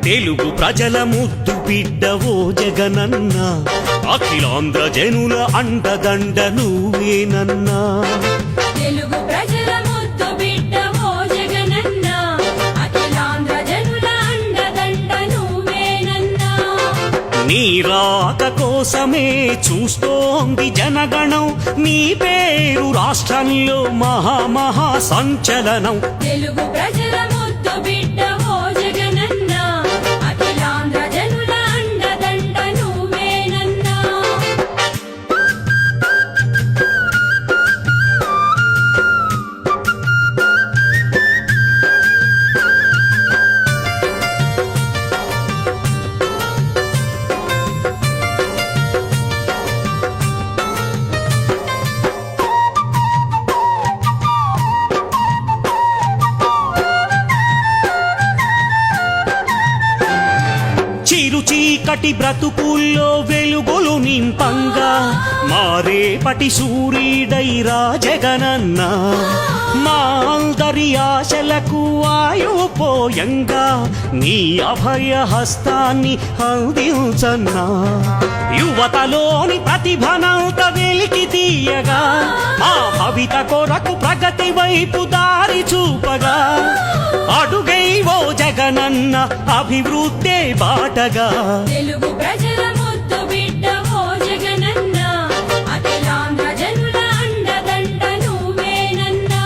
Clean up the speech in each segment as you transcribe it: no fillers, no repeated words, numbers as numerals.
తెలుగు ప్రజల ముద్దు బిడ్డవో జగనన్న, అఖిలాంధ్ర జనుల అండదండ నువ్వేనన్నా. తెలుగు ప్రజల ముద్దు బిడ్డవో జగనన్న, అఖిలాంధ్ర జనుల అండదండ నువ్వేనన్నా. నీ రాక కోసమే చూస్తోంది జనగణం, నీ పేరు రాష్ట్రంలో మహా సంచలనం. తెలుగు ప్రజల ముద్దు బిడ్డవో జగనన్న, అఖిలాంధ్ర జనుల అండదండ నువ్వేనన్నా. చిరు చీకటి బ్రతుకుల్లో వెలుగులు నింపంగా, మారేపటి సూర్యుడై రా జగనన్న. మా అందరి ఆశలకు ఆయుపోయంగా, నీ అభయ హస్తాన్ని అందించన్నా. యువతలోని ప్రతిభనంత వెలికి తీయగా, మా భవిత కొరకు ప్రగతి వైపు దారి చూపగా, అడుగై ఓ జగనన్న అభివృద్ధి బాటగా. తెలుగు ప్రజల ముద్దు బిడ్డవో జగనన్న, అఖిలాంధ్ర జనుల అండదండ నువ్వేనన్నా.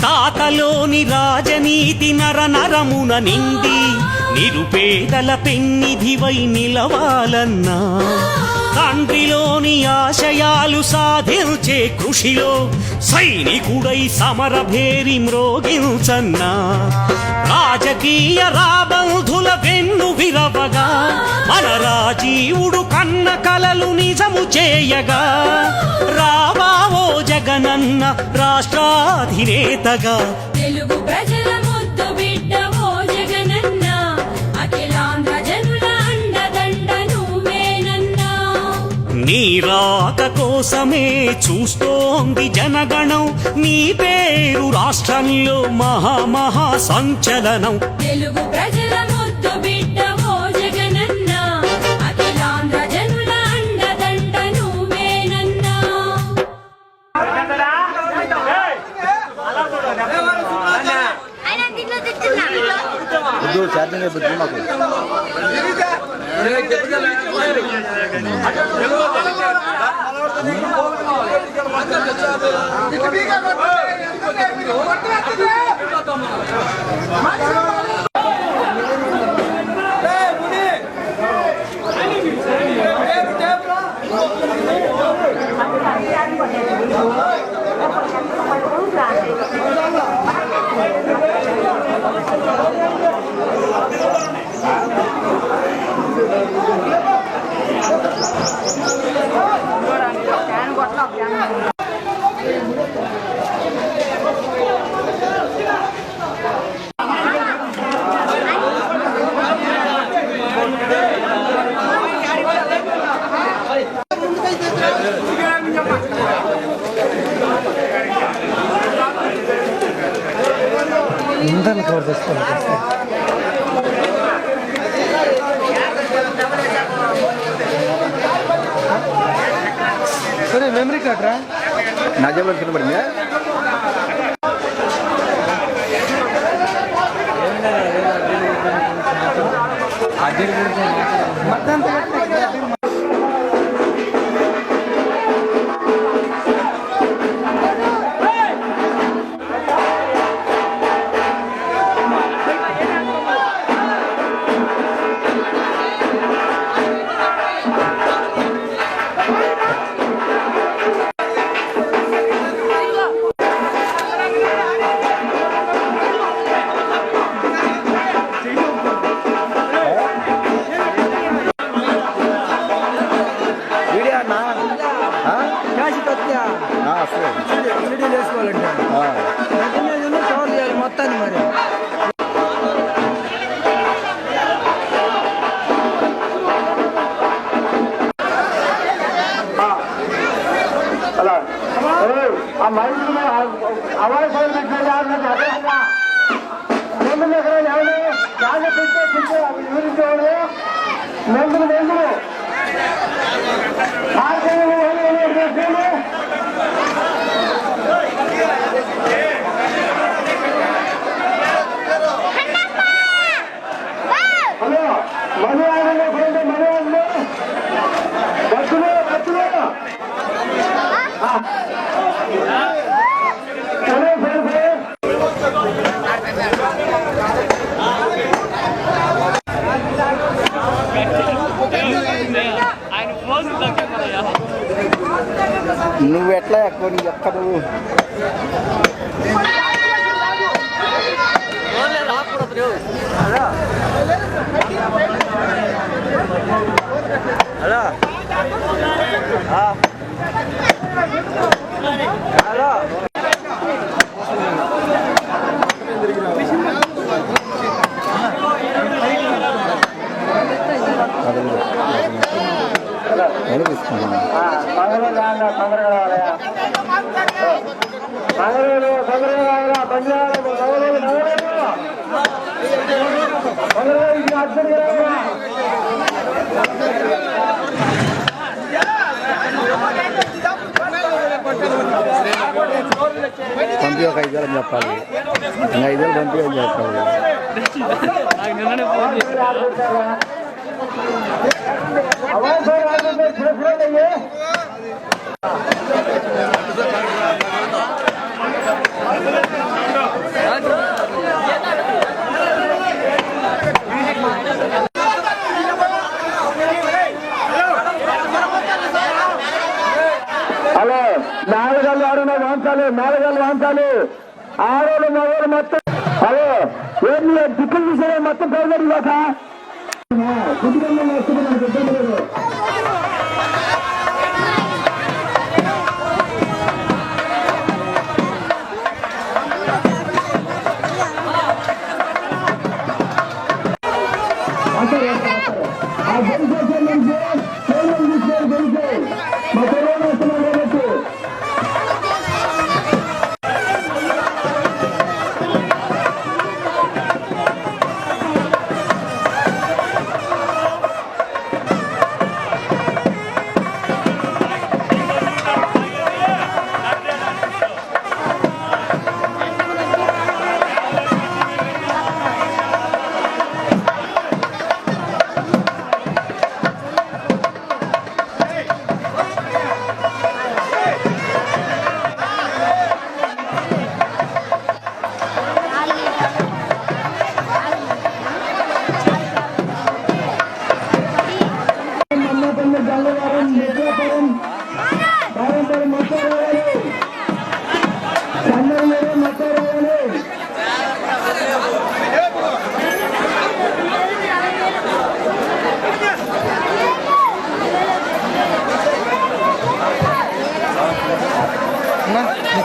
తాతలోని రాజనీతి నర నరమున నిండి, నిరుపేదల పెన్నిధివై నిలవాలన్నా. తండ్రిలోని ఆశయాలు సాధించే కృషిలో సైనికుడై సమరభేరి మ్రోగించన్నా. రాజకీయ రాబంధుల వెన్ను విరవగా, మన రాజీవుడు కన్న కలలు నిజము చేయగా, రావావో జగనన్న రాష్ట్రాధినేతగా. తెలుగు ప్రజల ముద్దు బిడ్డవో జగనన్న, అఖిలాంధ్ర జనుల అండదండ నువ్వేనన్నా. నీ రాక కోసమే చూస్తోంది జనగణం, నీ పేరు రాష్ట్రంలో మహా సంచలనం. తెలుగు ప్రజల ముద్దు బిడ్డవో జగనన్న, అఖిలాంధ్ర జనుల అండదండ నువ్వేనన్నా. చార్జింగ్ అయిపోతుంది మాకు. ఇంటర్ కవర్ చేసుకోవాలి. సరే మెమరీ కార్డ్ రా నా జేబులో కింద పడిందా? నువ్వు ఎట్లా ఎక్కువ నీ ఎక్కడ పంపి ఒక 5,000 చెప్పాలి, ఇంకా 5,000 పంపి అని చెప్పాలి. హలో 4 వాంచాలి 4 వాంచాలి 6 మగలు మొత్తం. హలో ఏంటి దిక్కులు చూసే మొత్తం పేరు కాక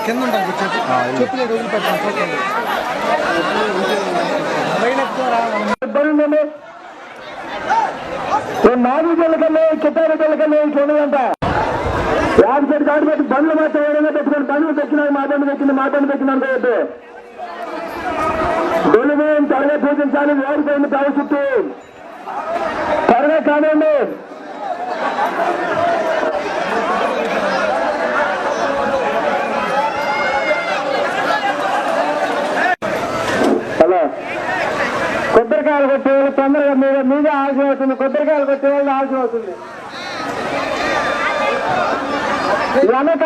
కింద ఉంటాను చెప్పులే రోజులు పెట్టాను. నాలుగు గెలకల్ని కితారు గెలకల్ని చూడదంట యాభై సెట్ కాడు పెట్టి బండ్లు మాత్రం ఏదైనా పెట్టుకొని బండ్లు పెట్టినాయి మాటలు పెట్టిన అనుకోవద్దు. గొలుగు త్వరగా పూజించాలి. ఓడిపోయింది కావు చుట్టూ త్వరగా కానివ్వండి. హలో కొబ్బరికాయలు కొట్టే వాళ్ళు తొందరగా మీదే ఆలస్యం అవుతుంది. కొబ్బరికాయలు కొట్టే వాళ్ళు ఆలస్యం అవుతుంది. వెనక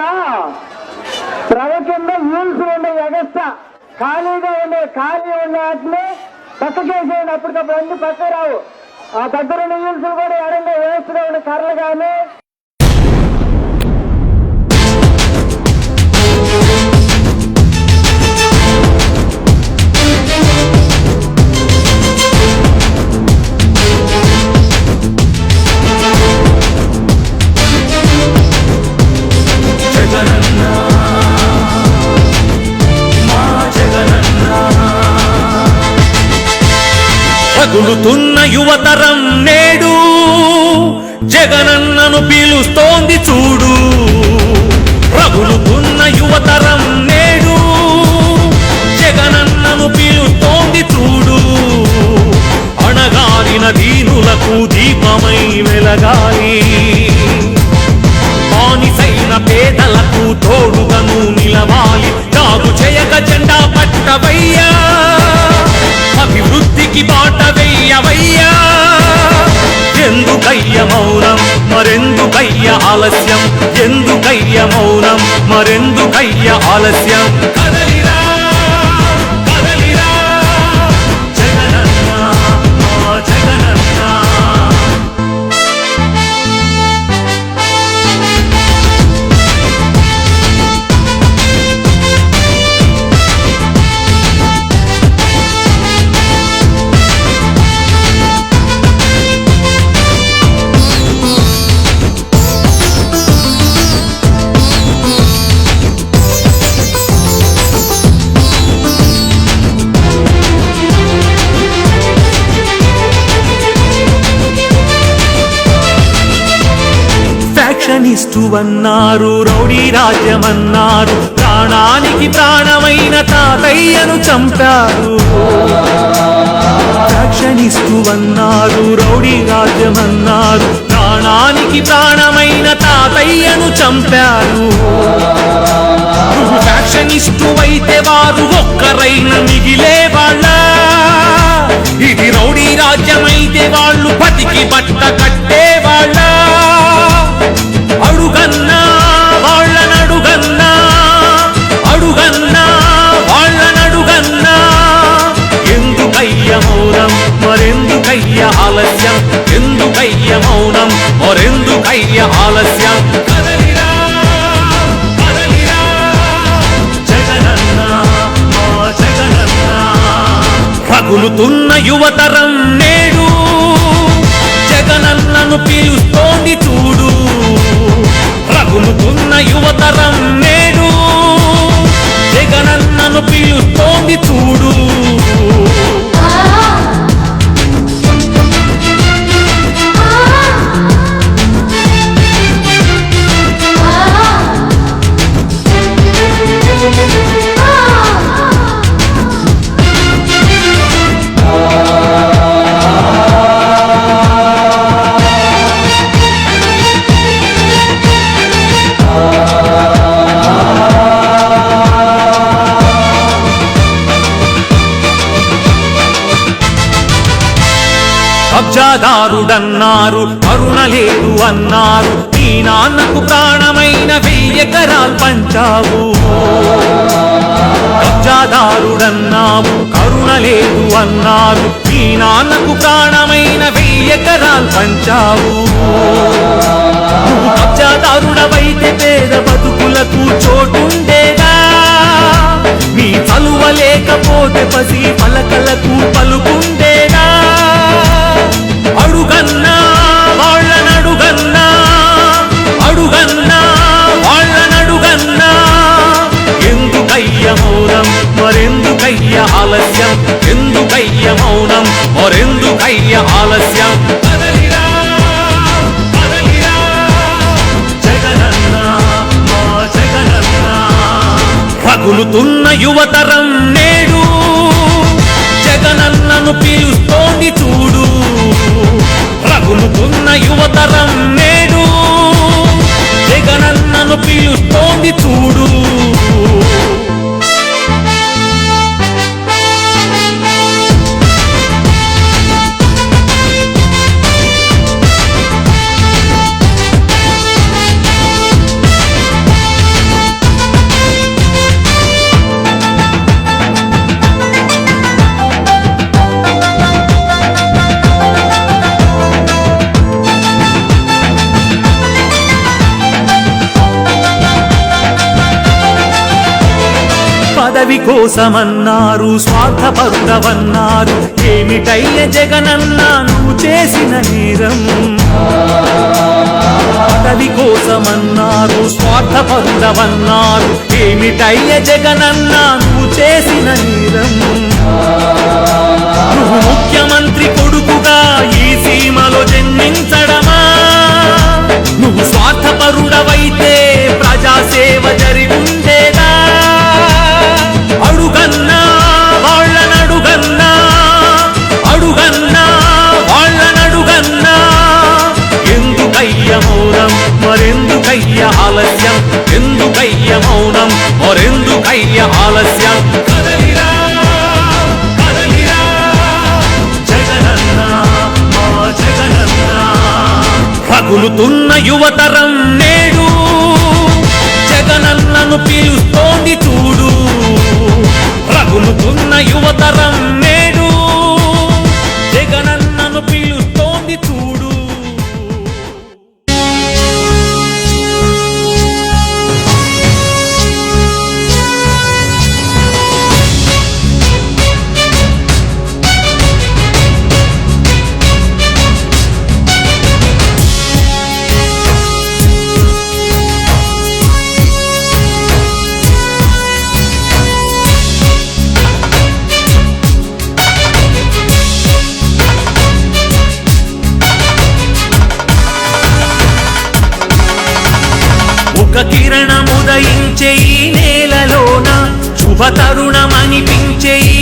ప్రవచంలో రూల్స్ ఉండే వ్యవస్థ ఖాళీ ఉండే వాటిని పక్కకేసేయండి. అప్పటికప్పుడు అన్ని పక్క రావు. ఆ దగ్గర ఉన్న రూల్స్ కూడా ఎడంగా వ్యవస్థగా ఉండే కర్రలు కానీ రగులుతున్న యువతరం నేడు జగనన్నను పిలుస్తోంది చూడు. రగులుతున్న యువతరం నేడు నడవయ్యా, అభివృద్ధికి బాట వెయ్యవయ్యా. ఎందుకయ్య మౌనం మరెందుకయ్య ఆలస్యం, ఎందుకయ్య మౌనం మరెందుకయ్య ఆలస్యం. కదలిరా కదలిరా జగనన్న మా జగనన్న. ఫ్యాక్షనిస్టు అన్నారు, రౌడీ రాజ్యమన్నారు, ప్రాణానికి ప్రాణమైన తాతయ్యను చంపారు. ఫ్యాక్షనిస్టు అన్నారు, రౌడీ రాజ్యమన్నారు, ప్రాణానికి ప్రాణమైన తాతయ్యను చంపారు. నువ్వు ఫ్యాక్షనిస్టు అయితే వారు ఒక్కరైనా మిగిలే వాళ్ళ. ఇది రౌడీ రాజ్యమైతే వాళ్ళు బతికి బట్ట కట్టే వాళ్ళ. అడుగన్నా వాళ్ళనడుగన్నా, అడుగన్నా వాళ్ళనడుగన్నా. ఎందుకయ్య మౌనం మరెందుకయ్య ఆలస్యం, ఎందుకయ్య మౌనం మరెందుకయ్య ఆలస్యం. కదలిరా కదలిరా జగనన్న మా జగనన్న. రగులుతున్న యువతరం నేడు జగనన్నను పిలుస్తోంది చూడు. రగులుతున్న యువతరం నేడు జగనన్నను పిలుస్తోంది చూడు. కబ్జాదారుడన్నారు, కరుణ లేదు అన్నారు, నీ నాన్నకు ప్రాణమైన 1000 ఎకరాలు పంచావు. కబ్జాదారుడన్నావు, కరుణ లేదు అన్నారు, నీ నాన్నకు ప్రాణమైన 1000 ఎకరాలు పంచావు. నువ్వు కబ్జాదారుడవైతే పేద బతుకులకు చోటుండేదా? నీ చలువ లేకపోతే పసి పలకలకు పలుకుండేదా? అడుగన్నా వాళ్ళనడుగన్నా, అడుగన్నా వాళ్ళనడుగన్నా. ఎందుకయ్య మౌనం మరెందుకయ్య ఆలస్యం, ఎందుకయ్య మౌనం మరెందుకయ్య ఆలస్యం. కదలిరా కదలిరా జగనన్న మా జగనన్న. రగులుతున్న యువతరం నేడు జగనన్నను పిలుస్తోంది చూడు. రగులుతున్న యువతరం నేడు జగనన్నను పిలుస్తోంది చూడు. పదవి కోసమన్నారు, స్వార్థపరుడవన్నారు, ఏమిటయ్య జగనన్న నువ్వు చేసిన నేరం. పదవి కోసమన్నారు, స్వార్థపరుడవన్నారు, ఏమిటయ్య జగనన్న నువ్వు చేసిన నేరం. నువ్వు ముఖ్యమంత్రి కొడుకుగా ఈ సీమలో జన్మించడమా? నువ్వు స్వార్థపరుడవైతే ప్రజాసేవ జరిగుండేదా? అడుగన్నా వాళ్ళనడుగన్నా, అడుగన్నా వాళ్ళనడుగన్నా. ఎందుకయ్య మౌనం మరెందుకయ్య ఆలస్యం, ఎందుకయ్య మౌనం మరెందుకయ్య ఆలస్యం. కదలిరా రగులుతున్న యువతరం నేడు జగనన్నను పిలుస్తోంది చూడు. రగులుతున్న యువతరం నేడు జగనన్నను పిలుస్తోంది చూడు. ఒక కిరణముదయించే ఈ నేలలోన శుభ తరుణమనిపించే ఈ